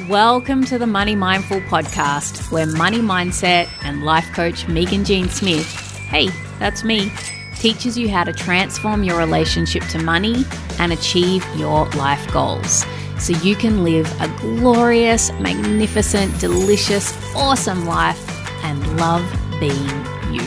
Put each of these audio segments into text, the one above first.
Welcome to the Money Mindful podcast, where money mindset and life coach Meaghan Jean Smith, hey, that's me, teaches you how to transform your relationship to money and achieve your life goals so you can live a glorious, magnificent, delicious, awesome life and love being you.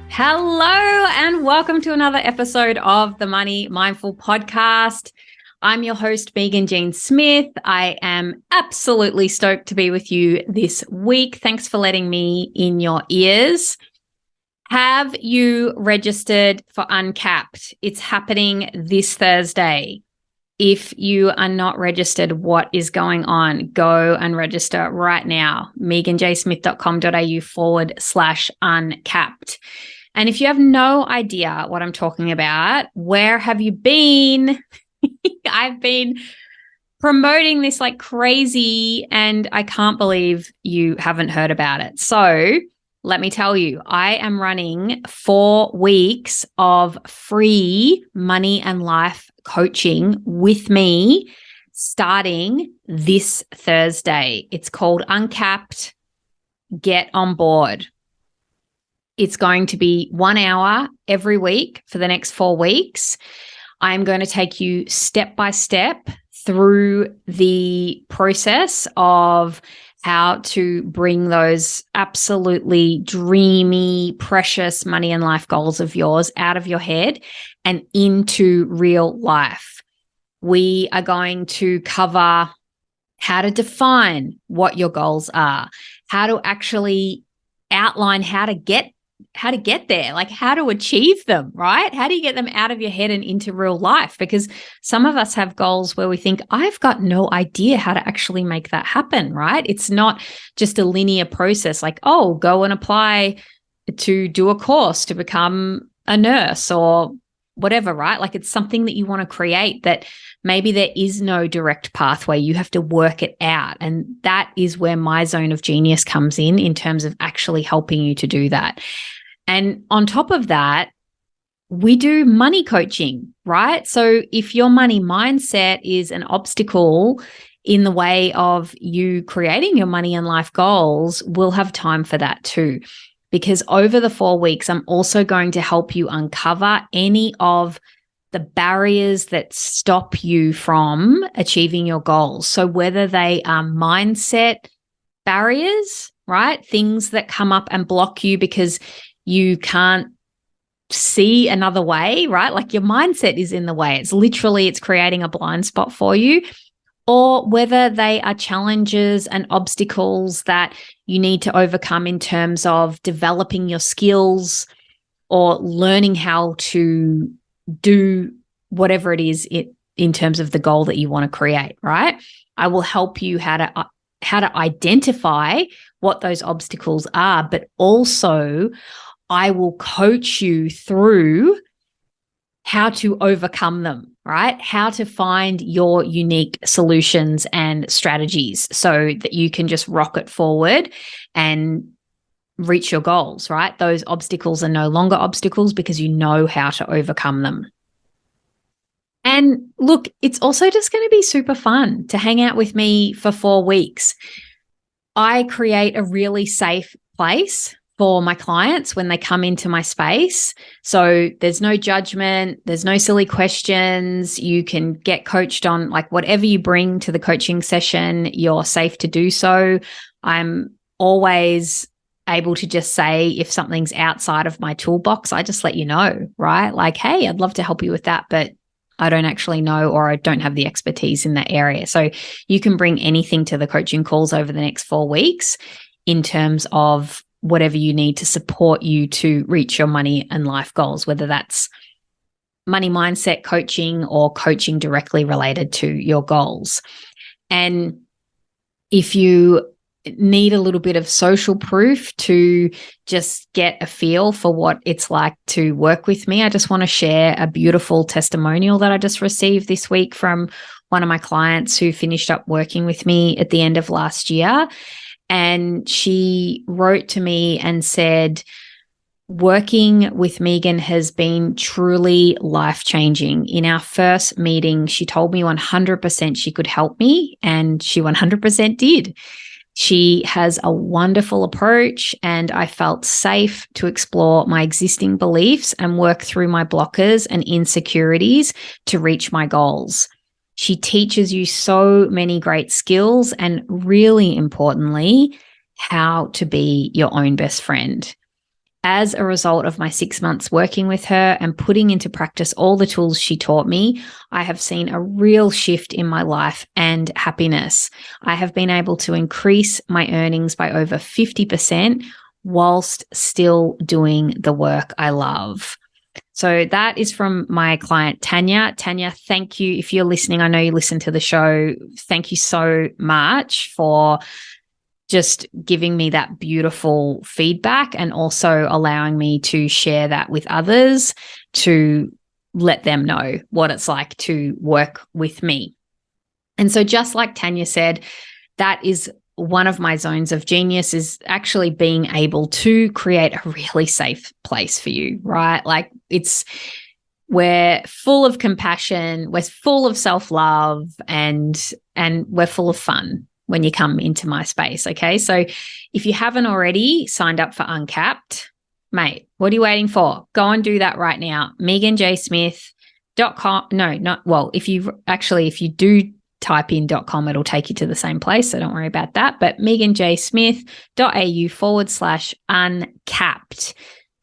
Hello and welcome to another episode of the Money Mindful podcast. I'm your host, Meaghan Jean Smith. I am absolutely stoked to be with you this week. Thanks for letting me in your ears. Have you registered for Uncapped? It's happening this Thursday. If you are not registered, what is going on? Go and register right now. meaghanjsmith.com.au/uncapped. And if you have no idea what I'm talking about, where have you been? I've been promoting this like crazy and I can't believe you haven't heard about it. So let me tell you, I am running 4 weeks of free money and life coaching with me starting this Thursday. It's called Uncapped. Get on board. It's going to be 1 hour every week for the next 4 weeks. I'm going to take you step by step through the process of how to bring those absolutely dreamy, precious money and life goals of yours out of your head and into real life. We are going to cover how to define what your goals are, how to actually outline how to get there, like how to achieve them, right? How do you get them out of your head and into real life? Because some of us have goals where we think, I've got no idea how to actually make that happen, right? It's not just a linear process like, oh, go and apply to do a course to become a nurse or whatever, right? Like it's something that you want to create that maybe there is no direct pathway. You have to work it out. And that is where my zone of genius comes in terms of actually helping you to do that. And on top of that, we do money coaching, right? So if your money mindset is an obstacle in the way of you creating your money and life goals, we'll have time for that too. Because over the 4 weeks, I'm also going to help you uncover any of the barriers that stop you from achieving your goals. So whether they are mindset barriers, right? Things that come up and block you because you can't see another way, right? Like your mindset is in the way. It's creating a blind spot for you. Or whether they are challenges and obstacles that you need to overcome in terms of developing your skills or learning how to do whatever it is in terms of the goal that you want to create, right? I will help you how to identify what those obstacles are, but also I will coach you through how to overcome them, right? How to find your unique solutions and strategies so that you can just rocket forward and reach your goals, right? Those obstacles are no longer obstacles because you know how to overcome them. And look, it's also just going to be super fun to hang out with me for 4 weeks. I create a really safe place for my clients when they come into my space. So there's no judgment, there's no silly questions. You can get coached on like whatever you bring to the coaching session, you're safe to do so. I'm always able to just say if something's outside of my toolbox, I just let you know, right? Like, hey, I'd love to help you with that, but I don't actually know or I don't have the expertise in that area. So you can bring anything to the coaching calls over the next 4 weeks in terms of whatever you need to support you to reach your money and life goals, whether that's money mindset coaching or coaching directly related to your goals. And if you need a little bit of social proof to just get a feel for what it's like to work with me, I just want to share a beautiful testimonial that I just received this week from one of my clients who finished up working with me at the end of last year. And she wrote to me and said, working with Meaghan has been truly life-changing. In our first meeting, she told me 100% she could help me, and she 100% did. She has a wonderful approach, and I felt safe to explore my existing beliefs and work through my blockers and insecurities to reach my goals. She teaches you so many great skills and, really importantly, how to be your own best friend. As a result of my 6 months working with her and putting into practice all the tools she taught me, I have seen a real shift in my life and happiness. I have been able to increase my earnings by over 50% whilst still doing the work I love. So that is from my client, Tanya. Tanya, thank you. If you're listening, I know you listen to the show. Thank you so much for just giving me that beautiful feedback and also allowing me to share that with others to let them know what it's like to work with me. And so just like Tanya said, that is one of my zones of genius, is actually being able to create a really safe place for you, right? Like we're full of compassion, we're full of self-love, and we're full of fun when you come into my space, okay? So if you haven't already signed up for Uncapped, mate, what are you waiting for? Go and do that right now. MeaghanJSmith.com. If you do type in .com, it'll take you to the same place, so don't worry about that. But MeaghanJSmith.au/uncapped.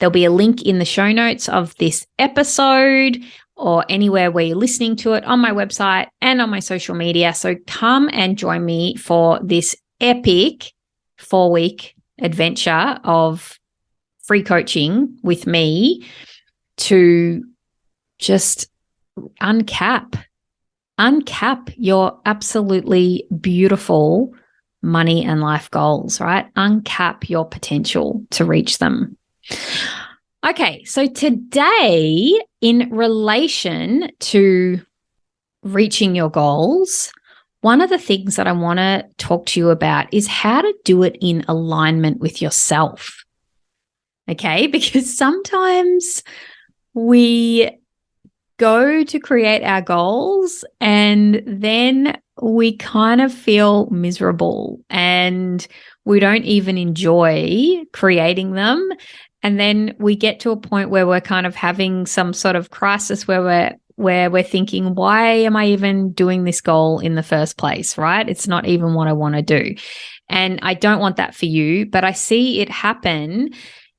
There'll be a link in the show notes of this episode or anywhere where you're listening to it, on my website and on my social media. So come and join me for this epic 4-week adventure of free coaching with me to just uncap your absolutely beautiful money and life goals, right? Uncap your potential to reach them. Okay, so today, in relation to reaching your goals, one of the things that I want to talk to you about is how to do it in alignment with yourself. Okay, because sometimes we go to create our goals and then we kind of feel miserable and we don't even enjoy creating them. And then we get to a point where we're kind of having some sort of crisis where we're thinking, why am I even doing this goal in the first place, right? It's not even what I want to do. And I don't want that for you, but I see it happen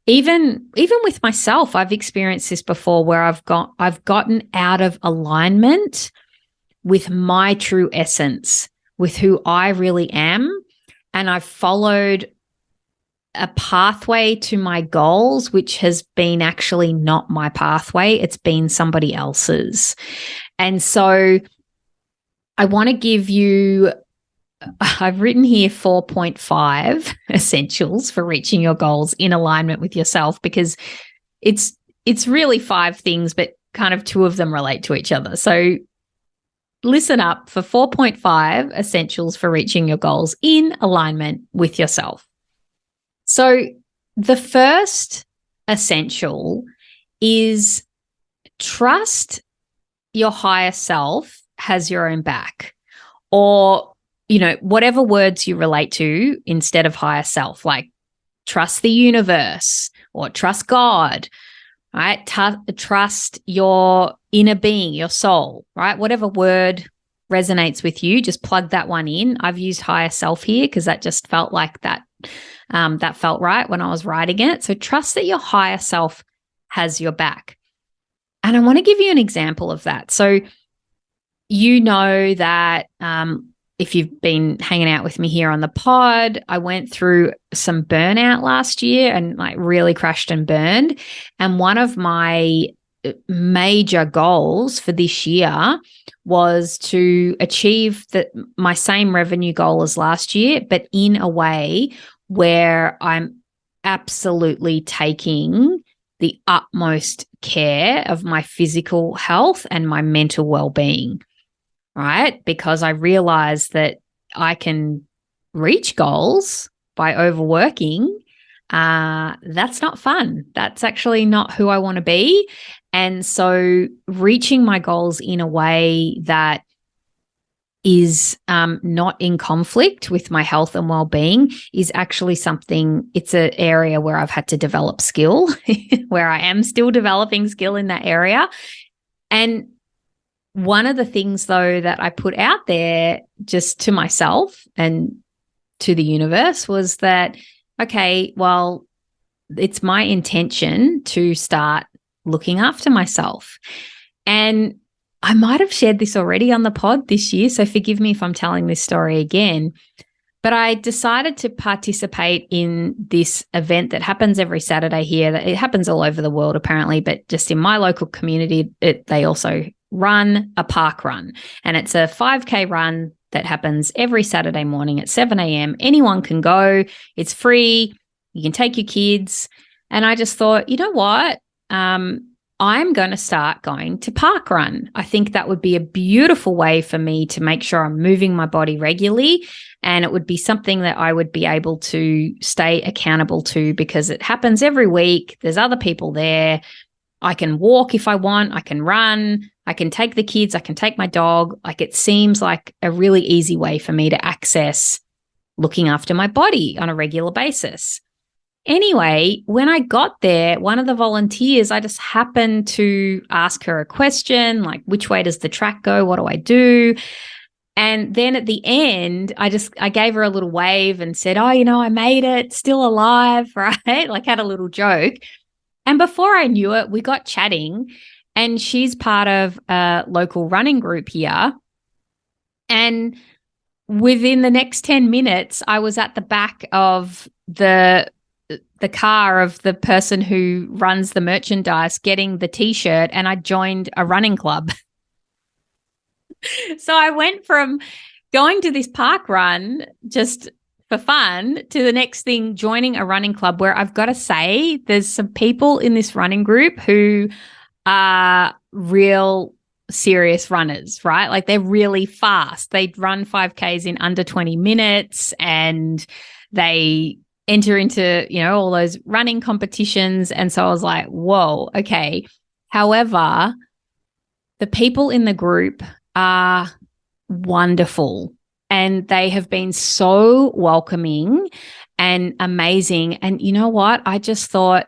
even with myself. I've experienced this before where I've gotten out of alignment with my true essence, with who I really am, and I've followed a pathway to my goals, which has been actually not my pathway. It's been somebody else's. And so I want to give you, I've written here 4.5 essentials for reaching your goals in alignment with yourself, because it's really 5 things, but kind of 2 of them relate to each other. So listen up for 4.5 essentials for reaching your goals in alignment with yourself. So the first essential is trust your higher self has your own back, or, whatever words you relate to instead of higher self, like trust the universe or trust God, right? Trust your inner being, your soul, right? Whatever word resonates with you, just plug that one in. I've used higher self here because that just felt like that. That felt right when I was writing it. So trust that your higher self has your back. And I want to give you an example of that. So you know that if you've been hanging out with me here on the pod, I went through some burnout last year and like really crashed and burned. And one of my major goals for this year was to achieve my same revenue goal as last year, but in a way where I'm absolutely taking the utmost care of my physical health and my mental well-being, right? Because I realized that I can reach goals by overworking, that's not fun. That's actually not who I want to be. And so reaching my goals in a way that is not in conflict with my health and well-being is actually something, it's an area where I've had to develop skill, where I am still developing skill in that area. And one of the things, though, that I put out there just to myself and to the universe was that, okay, well, it's my intention to start looking after myself. And I might have shared this already on the pod this year, so forgive me if I'm telling this story again. But I decided to participate in this event that happens every Saturday here. It happens all over the world, apparently, but just in my local community, they also run a park run. And it's a 5K run that happens every Saturday morning at 7 a.m. Anyone can go. It's free. You can take your kids. And I just thought, you know what? I'm going to start going to park run. I think that would be a beautiful way for me to make sure I'm moving my body regularly. And it would be something that I would be able to stay accountable to because it happens every week. There's other people there. I can walk if I want. I can run. I can take the kids. I can take my dog. Like, it seems like a really easy way for me to access looking after my body on a regular basis. Anyway, when I got there, one of the volunteers, I just happened to ask her a question, like, which way does the track go? What do I do? And then at the end, I gave her a little wave and said, oh, I made it, still alive, right? Like, had a little joke. And before I knew it, we got chatting, and she's part of a local running group here. And within the next 10 minutes, I was at the back of the car of the person who runs the merchandise getting the T-shirt, and I joined a running club. So I went from going to this park run just for fun to the next thing, joining a running club, where I've got to say there's some people in this running group who are real serious runners, right? Like, they're really fast. They run 5Ks in under 20 minutes and they enter into, all those running competitions. And so I was like, whoa, okay. However, the people in the group are wonderful, and they have been so welcoming and amazing. And you know what? I just thought,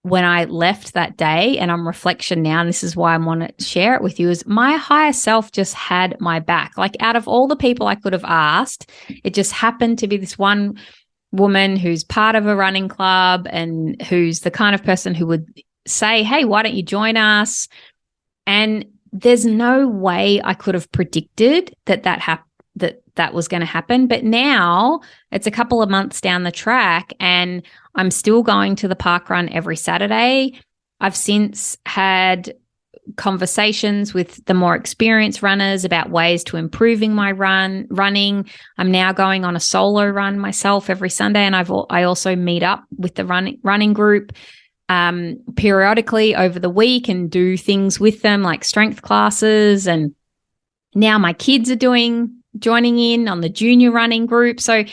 when I left that day, and on reflection now, and this is why I want to share it with you, is my higher self just had my back. Like, out of all the people I could have asked, it just happened to be this one woman who's part of a running club and who's the kind of person who would say, hey, why don't you join us? And there's no way I could have predicted that was going to happen. But now it's a couple of months down the track, and I'm still going to the park run every Saturday. I've since had conversations with the more experienced runners about ways to improving my running. I'm now going on a solo run myself every Sunday, and I also meet up with the running group periodically over the week and do things with them, like strength classes. And now my kids are joining in on the junior running group. So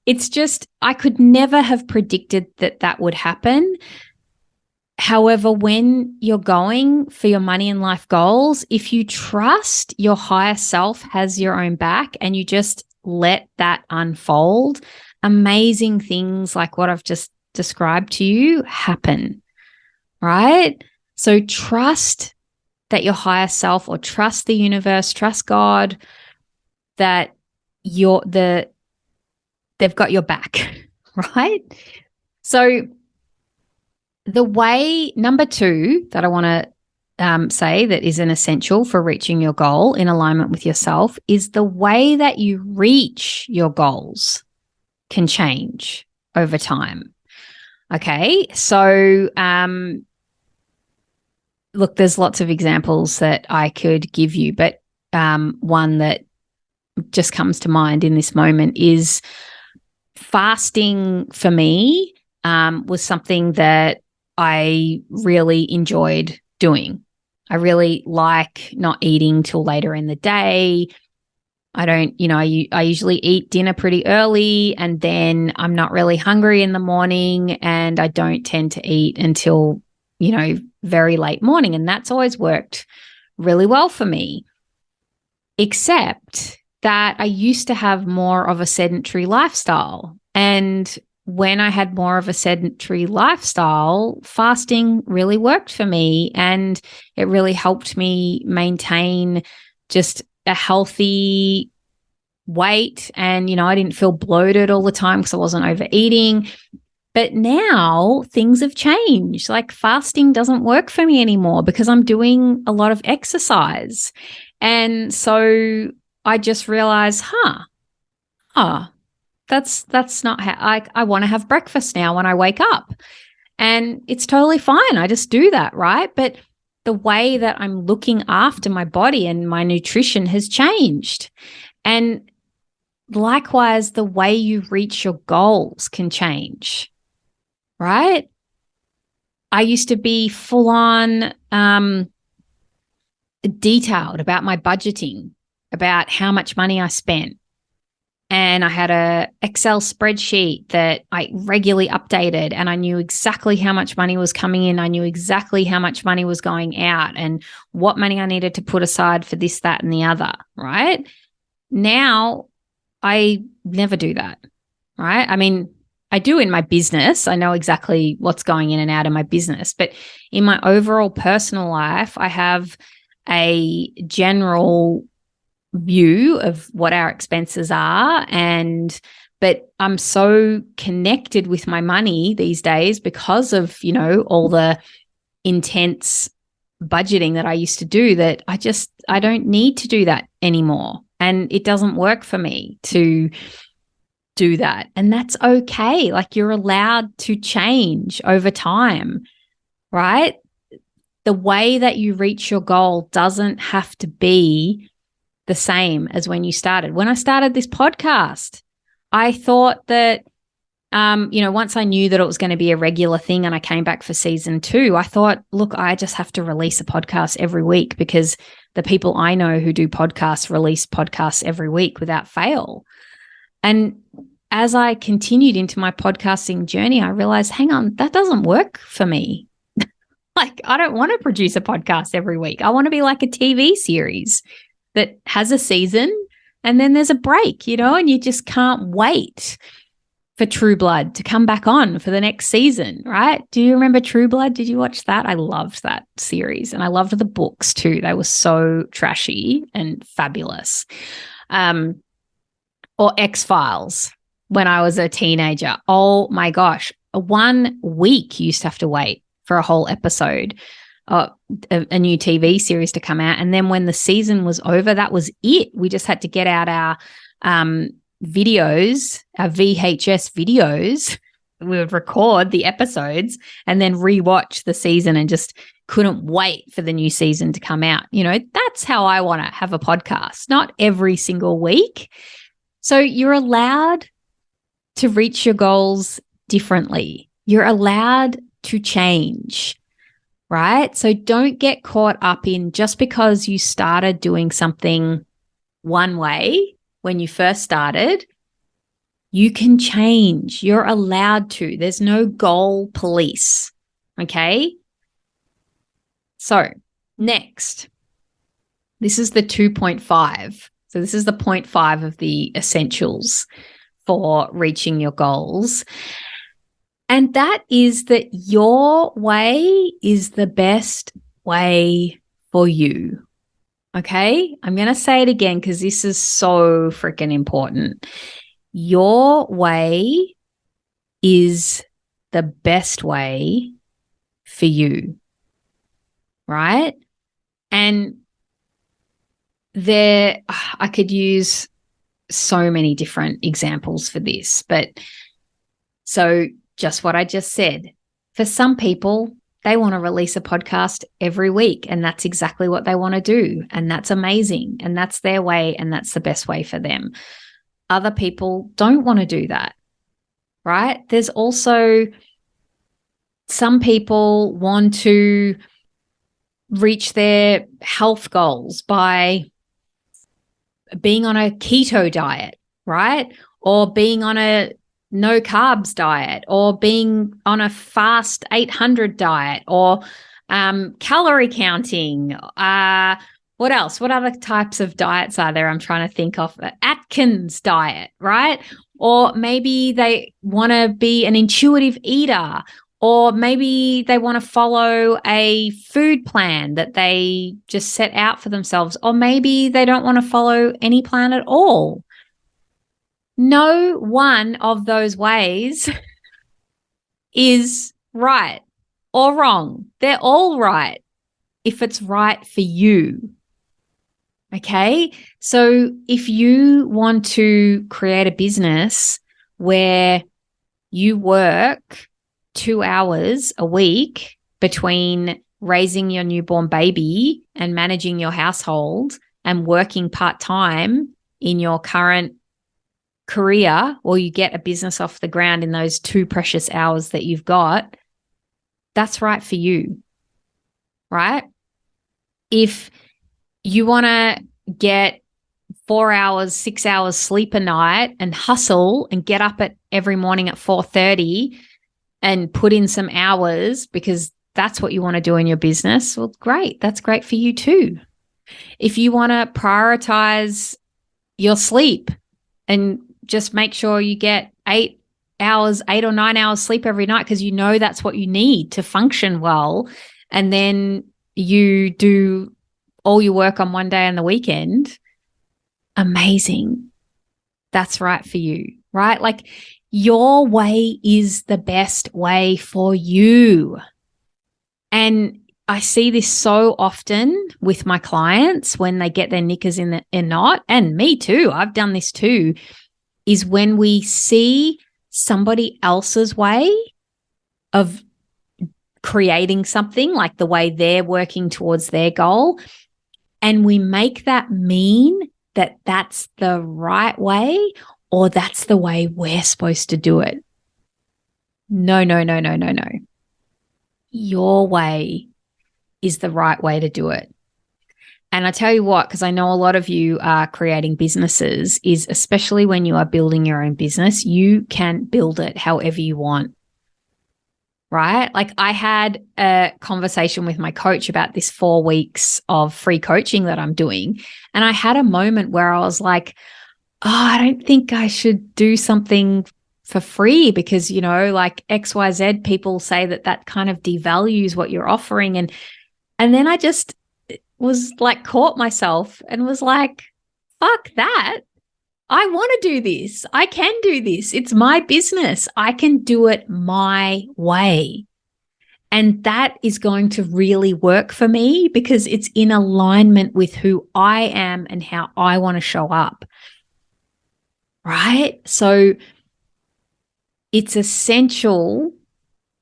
it's just, I could never have predicted that would happen. However, when you're going for your money and life goals, if you trust your higher self has your own back and you just let that unfold, amazing things like what I've just described to you happen, right? So trust that your higher self, or trust the universe, trust God, that they've got your back, right? So the way, number 2 that I want to say that is an essential for reaching your goal in alignment with yourself is the way that you reach your goals can change over time. Okay, so look, there's lots of examples that I could give you, but one that just comes to mind in this moment is fasting for me was something that I really enjoyed doing. I really like not eating till later in the day. I don't, I usually eat dinner pretty early, and then I'm not really hungry in the morning, and I don't tend to eat until, very late morning. And that's always worked really well for me, except that I used to have more of a sedentary lifestyle. And when I had more of a sedentary lifestyle, fasting really worked for me, and it really helped me maintain just a healthy weight. And, I didn't feel bloated all the time because I wasn't overeating. But now things have changed. Like, fasting doesn't work for me anymore because I'm doing a lot of exercise. And so I just realized, that's not how I want to have breakfast now when I wake up. And it's totally fine. I just do that, right? But the way that I'm looking after my body and my nutrition has changed. And likewise, the way you reach your goals can change, right? I used to be full on detailed about my budgeting, about how much money I spent. And I had a Excel spreadsheet that I regularly updated, and I knew exactly how much money was coming in. I knew exactly how much money was going out and what money I needed to put aside for this, that, and the other, right? Now, I never do that, right? I mean, I do in my business. I know exactly what's going in and out of my business. But in my overall personal life, I have a general view of what our expenses are, but I'm so connected with my money these days because of, all the intense budgeting that I used to do, that I don't need to do that anymore. And it doesn't work for me to do that. And that's okay. Like, you're allowed to change over time, right? The way that you reach your goal doesn't have to be the same as when you started. When I started this podcast, I thought that, once I knew that it was going to be a regular thing and I came back for season 2, I thought, look, I just have to release a podcast every week because the people I know who do podcasts release podcasts every week without fail. And as I continued into my podcasting journey, I realized, hang on, that doesn't work for me. Like, I don't want to produce a podcast every week. I want to be like a TV series that has a season and then there's a break, and you just can't wait for True Blood to come back on for the next season, right? Do you remember True Blood? Did you watch that? I loved that series, and I loved the books too. They were so trashy and fabulous. Or X-Files when I was a teenager. Oh my gosh. 1 week you used to have to wait for a whole episode, a new TV series to come out. And then when the season was over, that was it. We just had to get out our videos, our VHS videos. We would record the episodes and then rewatch the season, and just couldn't wait for the new season to come out. That's how I want to have a podcast, not every single week. So you're allowed to reach your goals differently. You're allowed to change, right? So don't get caught up in, just because you started doing something one way when you first started, you can change. You're allowed to. There's no goal police, okay? So next, this is the 2.5. So this is the 0.5 of the essentials for reaching your goals. And that is that your way is the best way for you. Okay? I'm going to say it again because this is so freaking important. Your way is the best way for you. Right? And I could use so many different examples for this, but so just what I just said, for some people, they want to release a podcast every week, and that's exactly what they want to do. And that's amazing. And that's their way, and that's the best way for them. Other people don't want to do that, right? There's also some people want to reach their health goals by being on a keto diet, right? Or being on a no carbs diet, or being on a fast 800 diet, or calorie counting. What else? What other types of diets are there? I'm trying to think of Atkins diet, right? Or maybe they want to be an intuitive eater, or maybe they want to follow a food plan that they just set out for themselves, or maybe they don't want to follow any plan at all. No one of those ways is right or wrong. They're all right if it's right for you. Okay? So if you want to create a business where you work 2 hours a week between raising your newborn baby and managing your household and working part-time in your current career, or you get a business off the ground in those 2 precious hours that you've got, that's right for you, right? If you want to get 4 hours, 6 hours sleep a night and hustle and get up at every morning at 4:30 and put in some hours because that's what you want to do in your business, well, great. That's great for you too. If you want to prioritize your sleep and just make sure you get 8 or 9 hours sleep every night because you know that's what you need to function well, and then you do all your work on one day and the weekend, amazing. That's right for you, right? Like, your way is the best way for you. And I see this so often with my clients when they get their knickers in a knot, and me too, I've done this too, is when we see somebody else's way of creating something, like the way they're working towards their goal, and we make that mean that that's the right way or that's the way we're supposed to do it. No. Your way is the right way to do it. And I tell you what, because I know a lot of you are creating businesses, is especially when you are building your own business, you can build it however you want, right? Like, I had a conversation with my coach about this 4 weeks of free coaching that I'm doing. And I had a moment where I was like, oh, I don't think I should do something for free because, you know, like XYZ people say that kind of devalues what you're offering. And then I just was like, caught myself and was like, fuck that. I want to do this. I can do this. It's my business. I can do it my way. And that is going to really work for me because it's in alignment with who I am and how I want to show up. Right? So it's essential,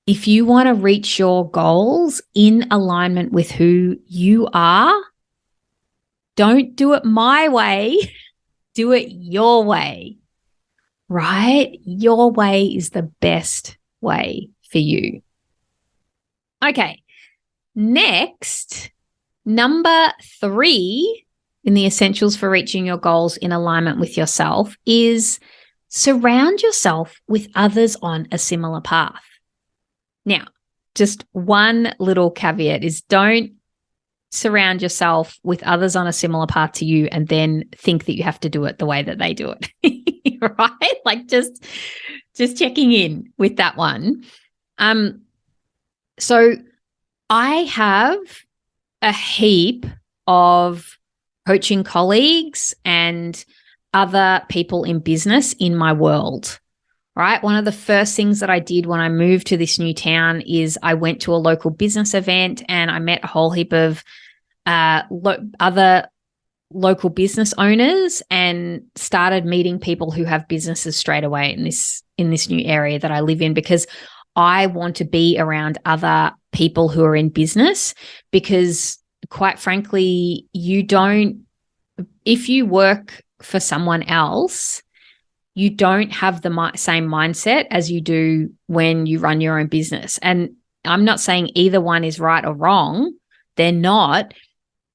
if you want to reach your goals in alignment with who you are, don't do it my way, do it your way, right? Your way is the best way for you. Okay, next, number 3 in the essentials for reaching your goals in alignment with yourself is surround yourself with others on a similar path. Now, just one little caveat is don't surround yourself with others on a similar path to you and then think that you have to do it the way that they do it, right? Like just checking in with that one. So I have a heap of coaching colleagues and other people in business in my world, right? One of the first things that I did when I moved to this new town is I went to a local business event and I met a whole heap of other local business owners and started meeting people who have businesses straight away in this new area that I live in, because I want to be around other people who are in business, because quite frankly, if you work for someone else, you don't have the same mindset as you do when you run your own business. And I'm not saying either one is right or wrong. They're not.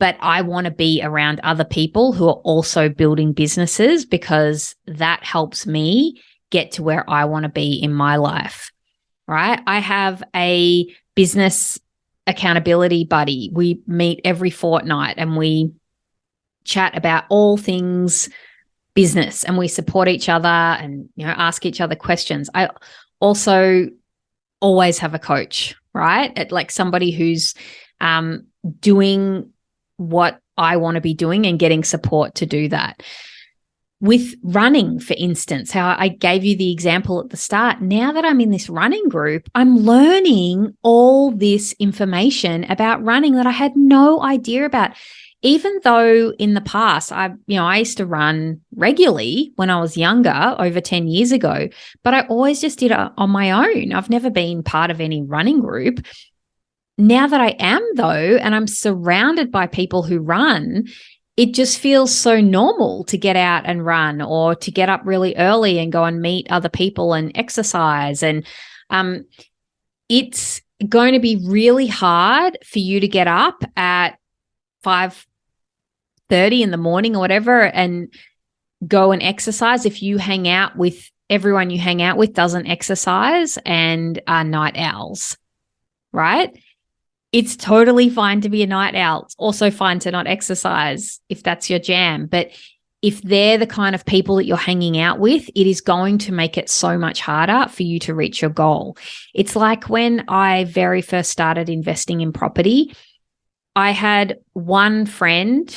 but I want to be around other people who are also building businesses because that helps me get to where I want to be in my life, right? I have a business accountability buddy. We meet every fortnight and we chat about all things business, and we support each other and, ask each other questions. I also always have a coach, right? Like somebody who's doing what I want to be doing and getting support to do that. With running, for instance, how I gave you the example at the start, now that I'm in this running group, I'm learning all this information about running that I had no idea about. Even though in the past, I used to run regularly when I was younger, over 10 years ago, but I always just did it on my own. I've never been part of any running group. Now that I am, though, and I'm surrounded by people who run, it just feels so normal to get out and run, or to get up really early and go and meet other people and exercise. And it's going to be really hard for you to get up at 5:30 in the morning or whatever and go and exercise if you hang out with everyone you hang out with doesn't exercise and are night owls, right? It's totally fine to be a night owl. It's also fine to not exercise if that's your jam. But if they're the kind of people that you're hanging out with, it is going to make it so much harder for you to reach your goal. It's like when I very first started investing in property, I had one friend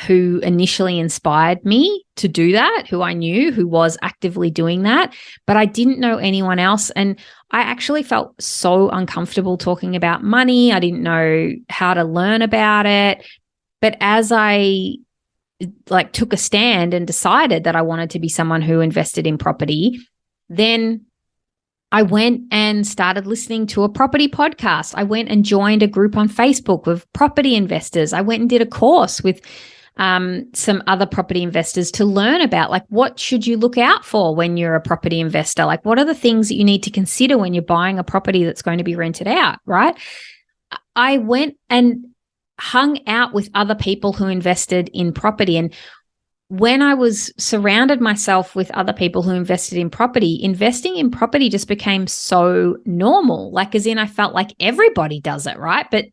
who initially inspired me to do that, who I knew who was actively doing that, but I didn't know anyone else. And I actually felt so uncomfortable talking about money. I didn't know how to learn about it. But as I took a stand and decided that I wanted to be someone who invested in property, then I went and started listening to a property podcast. I went and joined a group on Facebook with property investors. I went and did a course with some other property investors to learn about what should you look out for when you're a property investor? What are the things that you need to consider when you're buying a property that's going to be rented out, right? I went and hung out with other people who invested in property. And when I was surrounded myself with other people who invested in property, investing in property just became so normal. As in, I felt like everybody does it, right? But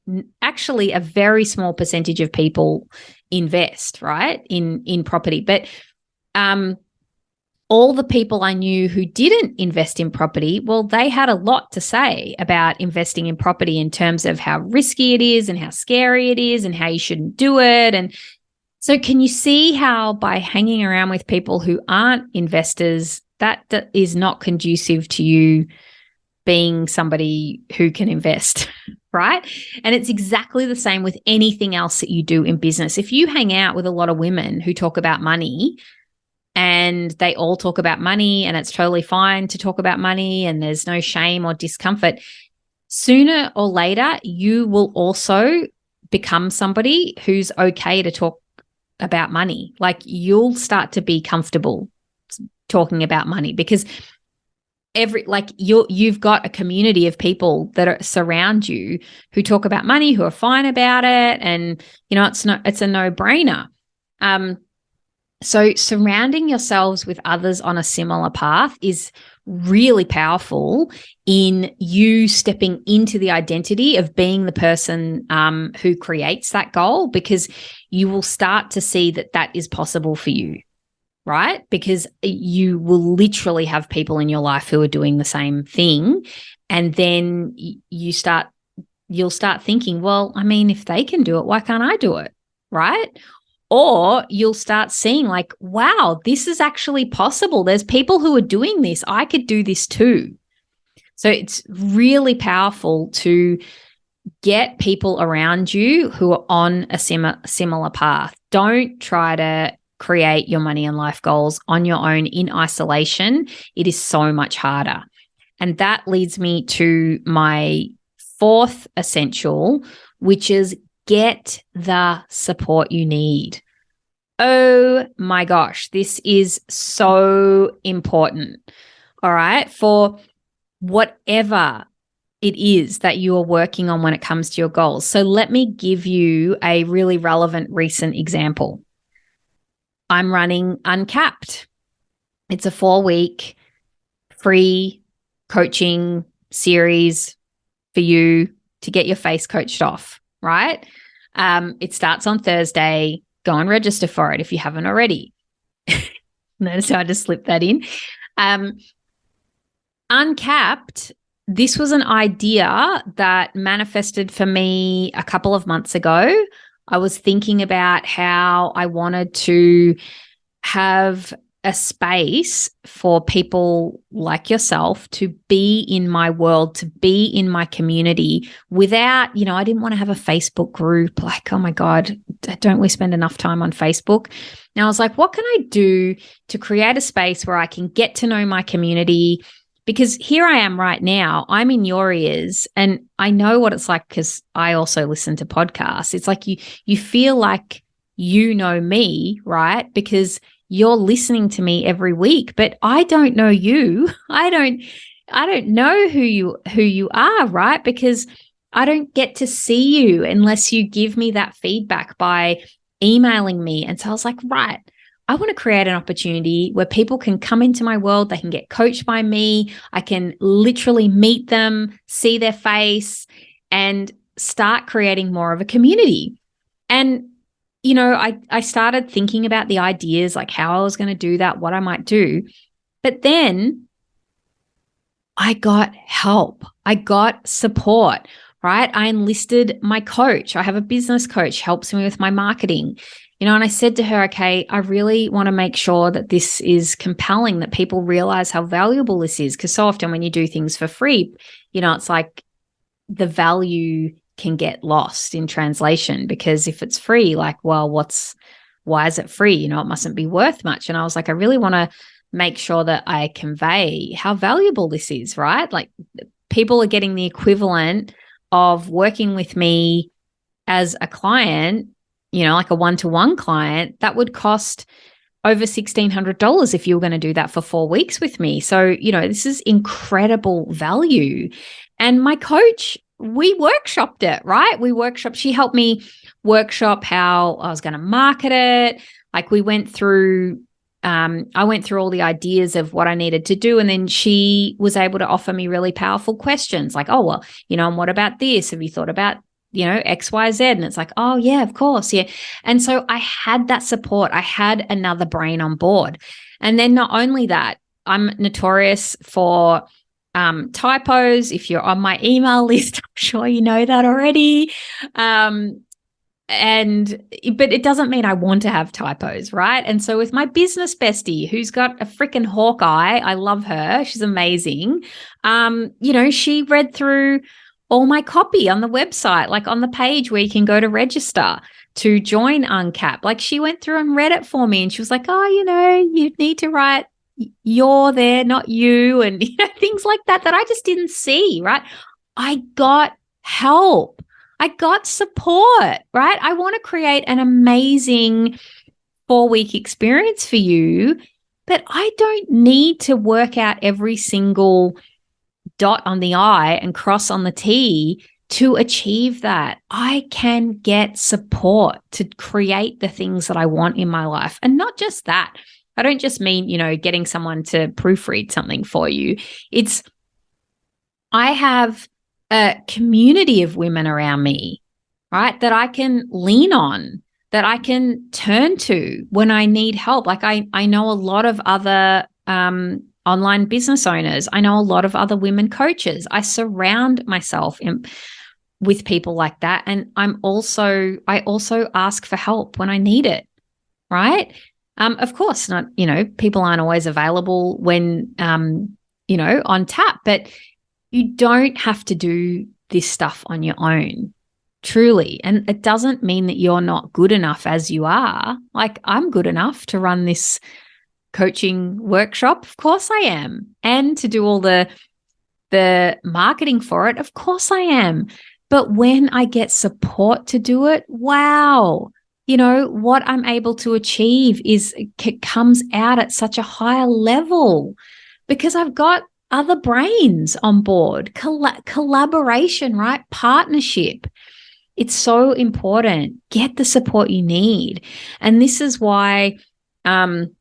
actually a very small percentage of people invest, right, in property. But all the people I knew who didn't invest in property, well, they had a lot to say about investing in property in terms of how risky it is and how scary it is and how you shouldn't do it. And so can you see how by hanging around with people who aren't investors, that is not conducive to you being somebody who can invest, right? And it's exactly the same with anything else that you do in business. If you hang out with a lot of women who talk about money and they all talk about money and it's totally fine to talk about money and there's no shame or discomfort, sooner or later you will also become somebody who's okay to talk about money. You'll start to be comfortable talking about money because you've got a community of people that surround you who talk about money, who are fine about it, and it's a no-brainer. So surrounding yourselves with others on a similar path is really powerful in you stepping into the identity of being the person who creates that goal, because you will start to see that is possible for you, right? Because you will literally have people in your life who are doing the same thing. And then you'll start thinking, well, I mean, if they can do it, why can't I do it, right? Or you'll start seeing wow, this is actually possible. There's people who are doing this. I could do this too. So it's really powerful to get people around you who are on a similar path. Don't try to create your money and life goals on your own in isolation. It is so much harder. And that leads me to my fourth essential, which is get the support you need. Oh my gosh, this is so important. All right. For whatever it is that you are working on when it comes to your goals. So let me give you a really relevant recent example. I'm running Uncapped. It's a 4-week free coaching series for you to get your face coached off, right? It starts on Thursday. Go and register for it if you haven't already. Notice how I just slipped that in. Uncapped, this was an idea that manifested for me a couple of months ago. I was thinking about how I wanted to have a space for people like yourself to be in my world, to be in my community without, I didn't want to have a Facebook group. Like, oh my God, don't we spend enough time on Facebook? Now I was like, what can I do to create a space where I can get to know my community? Because here I am right now, I'm in your ears and I know what it's like because I also listen to podcasts. It's like you feel like you know me, right? Because you're listening to me every week, but I don't know you. I don't know who you are, right? Because I don't get to see you unless you give me that feedback by emailing me. And so I was like, right, I want to create an opportunity where people can come into my world. They can get coached by me. I can literally meet them, see their face, and start creating more of a community. And I started thinking about the ideas, like how I was going to do that, what I might do. But then I got help. I got support, right? I enlisted my coach. I have a business coach, helps me with my marketing. And I said to her, okay, I really want to make sure that this is compelling, that people realize how valuable this is. Because so often when you do things for free, it's like the value can get lost in translation, because if it's free, like, well, why is it free? It mustn't be worth much. And I was like, I really want to make sure that I convey how valuable this is, right? Like people are getting the equivalent of working with me as a client, like a one-to-one client, that would cost over $1,600 if you were going to do that for 4 weeks with me. So, this is incredible value. And my coach, we workshopped it, right? She helped me workshop how I was going to market it. Like I went through all the ideas of what I needed to do. And then she was able to offer me really powerful questions like, oh, well, and what about this? Have you thought about, X, Y, Z? And it's like, oh yeah, of course. Yeah. And so I had that support. I had another brain on board. And then not only that, I'm notorious for typos. If you're on my email list, I'm sure you know that already. But it doesn't mean I want to have typos, right? And so with my business bestie, who's got a freaking hawk eye, I love her. She's amazing. She read through all my copy on the website, like on the page where you can go to register to join Uncap. Like she went through and read it for me and she was like, oh, you need to write you're there, not you, and things like that I just didn't see, right? I got help. I got support, right? I want to create an amazing 4-week experience for you, but I don't need to work out every single dot on the I and cross on the T to achieve that. I can get support to create the things that I want in my life. And not just that. I don't just mean, getting someone to proofread something for you. I have a community of women around me, right, that I can lean on, that I can turn to when I need help. Like I know a lot of other online business owners. I know a lot of other women coaches. I surround myself with people like that. And I also ask for help when I need it, right? Of course, not, people aren't always available when, on tap, but you don't have to do this stuff on your own, truly. And it doesn't mean that you're not good enough as you are. Like I'm good enough to run this coaching workshop. Of course I am. And to do all the marketing for it. Of course I am. But when I get support to do it, wow, what I'm able to achieve comes out at such a higher level because I've got other brains on board, collaboration, right? Partnership. It's so important. Get the support you need. And this is why, when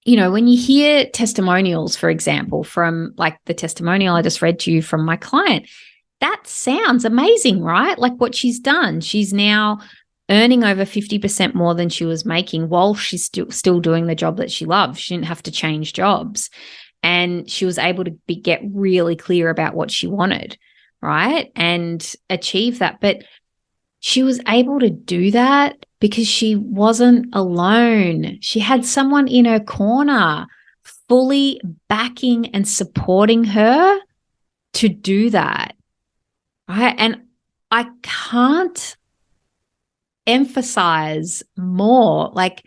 you hear testimonials, for example, from like the testimonial I just read to you from my client, that sounds amazing, right? Like what she's done. She's now earning over 50% more than she was making while she's still doing the job that she loves. She didn't have to change jobs. And she was able to get really clear about what she wanted, right? And achieve that. But she was able to do that because she wasn't alone. She had someone in her corner fully backing and supporting her to do that, right? And I can't emphasize more like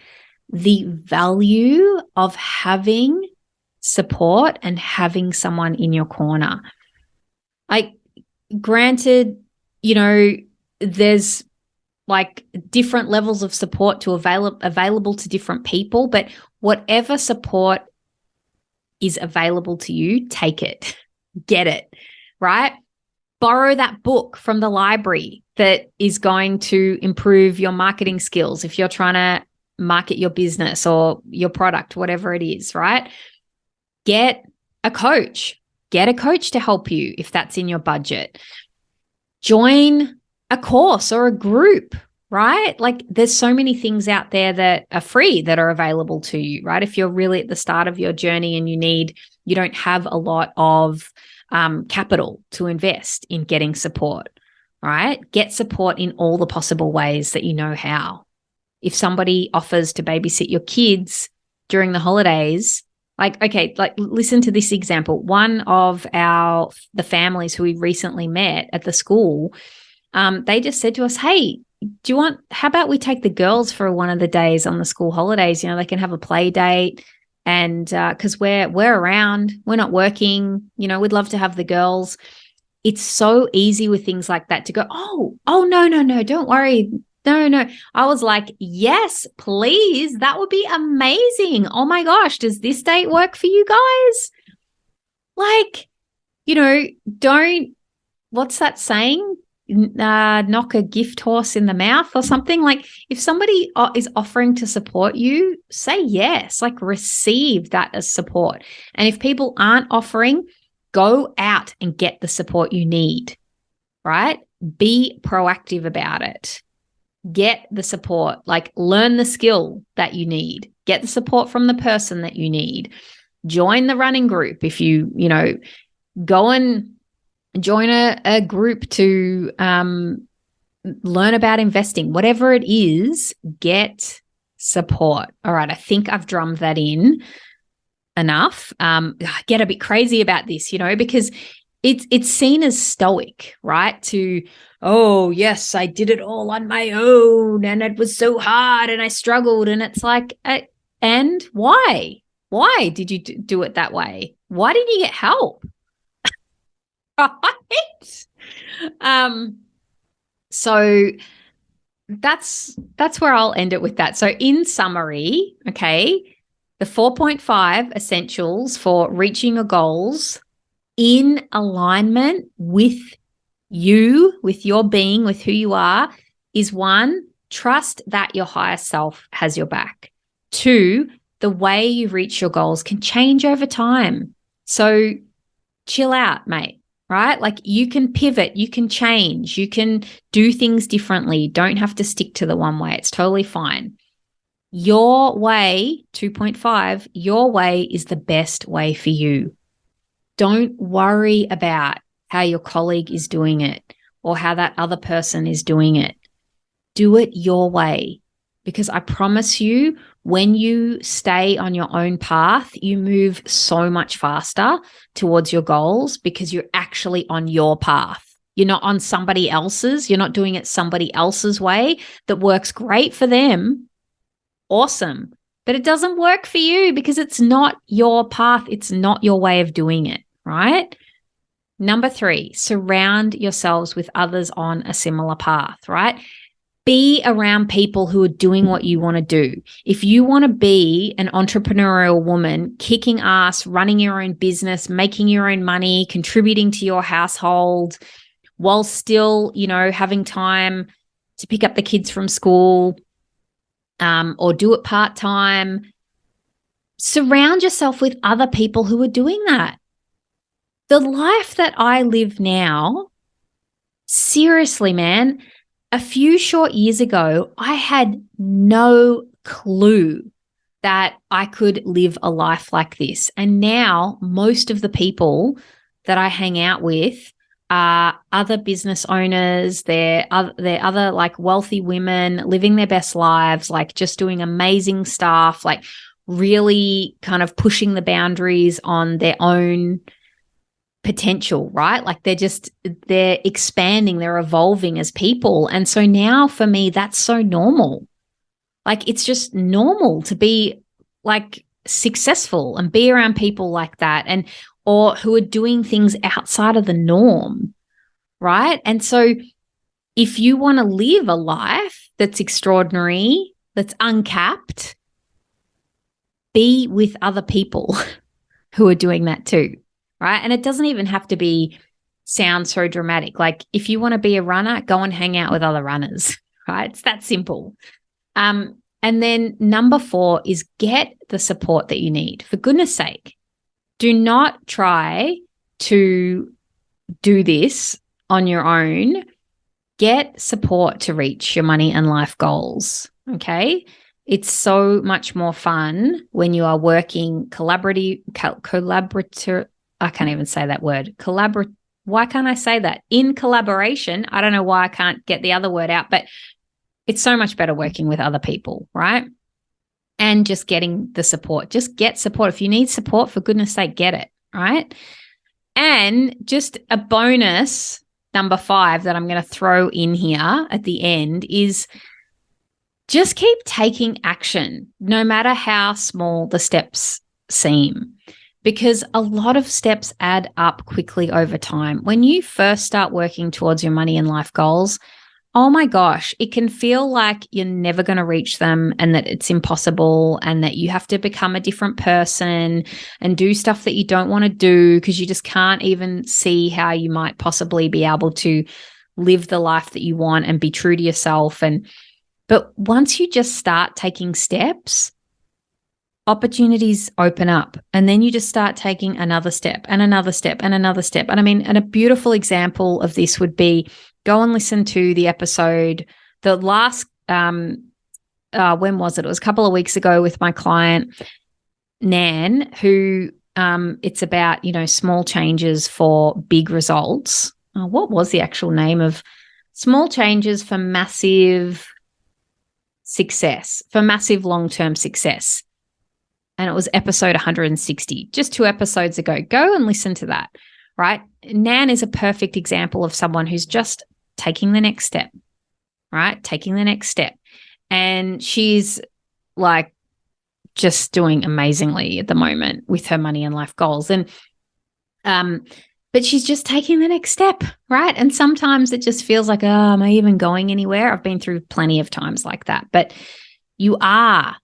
the value of having support and having someone in your corner. Like, granted, there's like different levels of support to available to different people, but whatever support is available to you, take it, get it, right? Borrow that book from the library that is going to improve your marketing skills if you're trying to market your business or your product, whatever it is, right? Get a coach. Get a coach to help you if that's in your budget. Join a course or a group, right? Like there's so many things out there that are free that are available to you, right? If you're really at the start of your journey and you don't have a lot of capital to invest in getting support, right? Get support in all the possible ways that you know how. If somebody offers to babysit your kids during the holidays, listen to this example. One of the families who we recently met at the school, they just said to us, hey, how about we take the girls for one of the days on the school holidays? They can have a play date. And because we're around, we're not working, we'd love to have the girls. It's so easy with things like that to go, oh, no, don't worry. No. I was like, yes, please. That would be amazing. Oh my gosh. Does this date work for you guys? Like, don't, what's that saying? Knock a gift horse in the mouth or something. Like if somebody is offering to support you, say yes, like receive that as support. And if people aren't offering, go out and get the support you need, right? Be proactive about it. Get the support, like learn the skill that you need, get the support from the person that you need, join the running group. If you, go and join a group to learn about investing, whatever it is, get support. All right. I think I've drummed that in enough. Get a bit crazy about this, because it's seen as stoic, right? To, oh, yes, I did it all on my own and it was so hard and I struggled. And it's like, and why? Why did you do it that way? Why didn't you get help? Right? So that's where I'll end it with that. So in summary, okay, the 4.5 essentials for reaching your goals in alignment with you, with your being, with who you are, is 1, trust that your higher self has your back. 2, the way you reach your goals can change over time. So chill out, mate, right? Like you can pivot, you can change, you can do things differently. Don't have to stick to the one way. It's totally fine. Your way, 2.5, your way is the best way for you. Don't worry about how your colleague is doing it or how that other person is doing it. Do it your way, because I promise you, when you stay on your own path, you move so much faster towards your goals because you're actually on your path. You're not on somebody else's. You're not doing it somebody else's way that works great for them. Awesome. But it doesn't work for you because it's not your path. It's not your way of doing it, right? Number 3, surround yourselves with others on a similar path, right? be around people who are doing what you want to do. If you want to be an entrepreneurial woman, kicking ass, running your own business, making your own money, contributing to your household, while still, having time to pick up the kids from school, or do it part-time, surround yourself with other people who are doing that. The life that I live now, seriously, man, a few short years ago, I had no clue that I could live a life like this. And now most of the people that I hang out with are other business owners. They're other like wealthy women living their best lives, like just doing amazing stuff, like really kind of pushing the boundaries on their own potential, right? Like they're expanding, they're evolving as people. And so now for me, that's so normal. Like it's just normal to be like successful and be around people like that, or who are doing things outside of the norm, right? And so if you want to live a life that's extraordinary, that's uncapped, be with other people who are doing that too. Right. And it doesn't even have to sound so dramatic. Like if you want to be a runner, go and hang out with other runners. Right. It's that simple. And then number 4 is get the support that you need. For goodness sake, do not try to do this on your own. Get support to reach your money and life goals. Okay. It's so much more fun when you are working collaborator. I can't even say that word. Why can't I say that? In collaboration. I don't know why I can't get the other word out, but it's so much better working with other people, right? And just getting the support. Just get support. If you need support, for goodness sake, get it, right? And just a bonus, number 5, that I'm going to throw in here at the end is just keep taking action, no matter how small the steps seem. Because a lot of steps add up quickly over time. When you first start working towards your money and life goals, oh my gosh, it can feel like you're never going to reach them and that it's impossible and that you have to become a different person and do stuff that you don't want to do because you just can't even see how you might possibly be able to live the life that you want and be true to yourself. But once you just start taking steps, opportunities open up, and then you just start taking another step and another step and another step. And I mean, and a beautiful example of this would be go and listen to the episode, the last, when was it? It was a couple of weeks ago with my client, Nan, who it's about, small changes for big results. What was the actual name of small changes for massive success, for massive long-term success? And it was episode 160, just 2 episodes ago. Go and listen to that, right? Nan is a perfect example of someone who's just taking the next step, right? Taking the next step. And she's like just doing amazingly at the moment with her money and life goals. And, but she's just taking the next step, right? And sometimes it just feels like, oh, am I even going anywhere? I've been through plenty of times like that, but you are.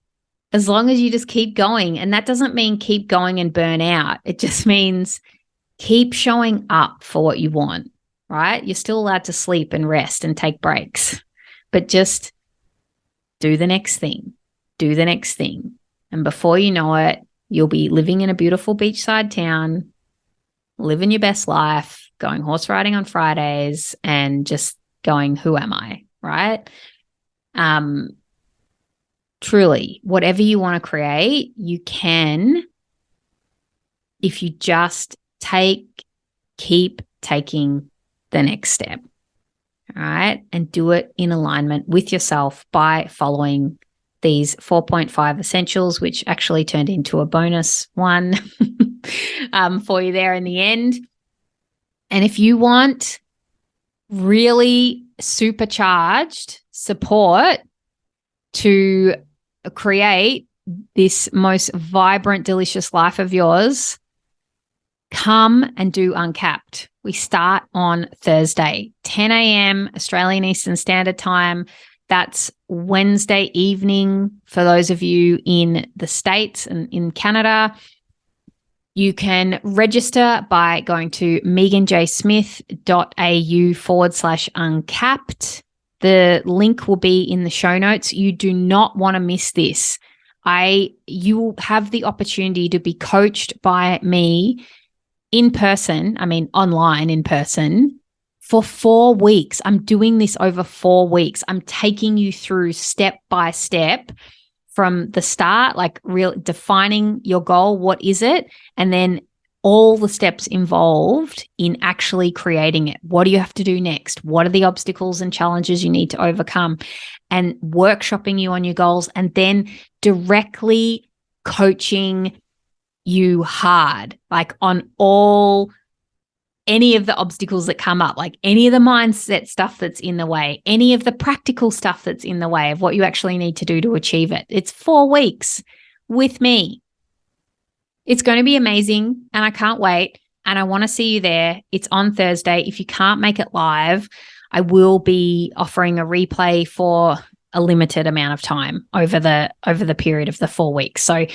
As long as you just keep going. And that doesn't mean keep going and burn out. It just means keep showing up for what you want, right? You're still allowed to sleep and rest and take breaks, but just do the next thing, do the next thing. And before you know it, you'll be living in a beautiful beachside town, living your best life, going horse riding on Fridays and just going, who am I, right? Truly, whatever you want to create, you can if you just keep taking the next step, all right? And do it in alignment with yourself by following these 4.5 essentials, which actually turned into a bonus one for you there in the end. And if you want really supercharged support to create this most vibrant, delicious life of yours, come and do Uncapped. We start on Thursday, 10 a.m. Australian Eastern Standard Time. That's Wednesday evening for those of you in the States and in Canada. You can register by going to meaghanjsmith.au/uncapped. The link will be in the show notes. You do not want to miss this. You will have the opportunity to be coached by me in person, online in person, for 4 weeks. I'm doing this over 4 weeks. I'm taking you through step by step from the start, like defining your goal. What is it? And then all the steps involved in actually creating it. What do you have to do next? What are the obstacles and challenges you need to overcome? And workshopping you on your goals, and then directly coaching you hard, like on any of the obstacles that come up, like any of the mindset stuff that's in the way, any of the practical stuff that's in the way of what you actually need to do to achieve it. It's 4 weeks with me. It's going to be amazing, and I can't wait, and I want to see you there. It's on Thursday. If you can't make it live, I will be offering a replay for a limited amount of time over the period of the 4 weeks. So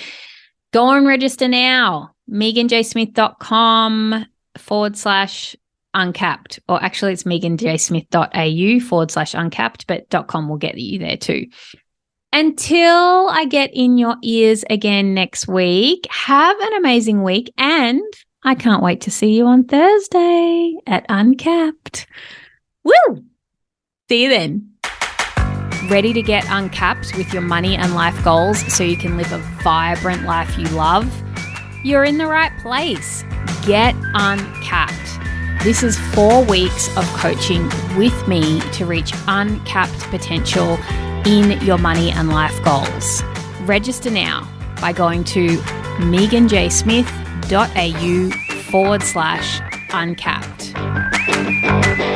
go and register now, meaghanjsmith.com/uncapped, or actually it's meaghanjsmith.au/uncapped, but .com will get you there too. Until I get in your ears again next week, have an amazing week, and I can't wait to see you on Thursday at Uncapped. Woo! See you then. Ready to get uncapped with your money and life goals so you can live a vibrant life you love? You're in the right place. Get uncapped. This is 4 weeks of coaching with me to reach uncapped potential in your money and life goals. Register now by going to meaghanjsmith.au/uncapped.